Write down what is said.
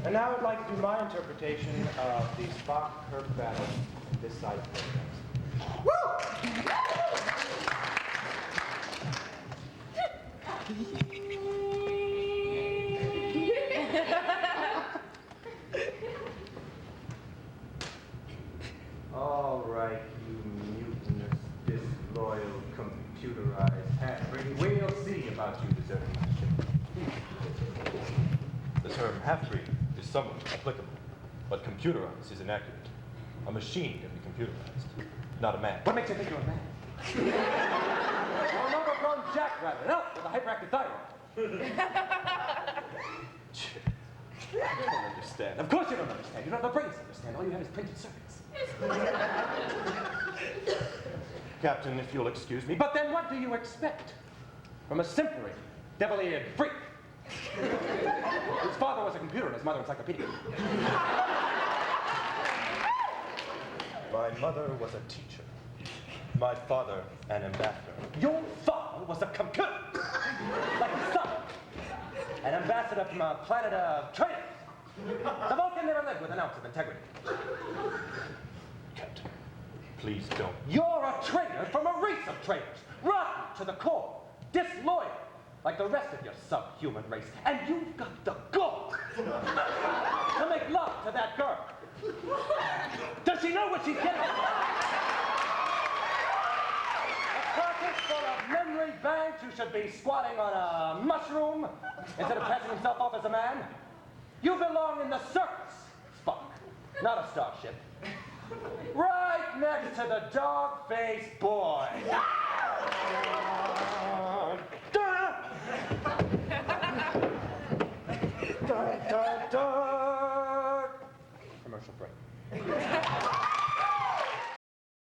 And now I'd like to do my interpretation of the Spock-Kirk battle in this side of All right, you mutinous, disloyal, computerized half-breed. We'll see about you deserting my ship. The term half-breed is somewhat applicable, but computerized is inaccurate. A machine can be computerized, not a man. What makes you think you're a man? You're an overgrown jackrabbit, an elf with a hyperactive thyroid. I don't understand. Of course you don't understand. You don't have the brains to understand. All you have is printed circuits. Captain, if you'll excuse me, But then what do you expect from a simpering, devil-eared freak? His father was a computer and his mother encyclopedia. my mother was a teacher. My father, an ambassador. Your father was a computer, like his son. An ambassador from a planet of traitors. The Vulcan never lived with an ounce of integrity. Captain, please don't. You're a traitor from a race of traitors, rotten to the core, disloyal, like the rest of your subhuman race. And you've got the gall to make love to that girl. Does she know what she's getting? A carcass full of memory banks who should be squatting on a mushroom instead of passing himself off as a man. You belong in the circus, Spock, not a starship. Right next to the dog-faced boy. Commercial break.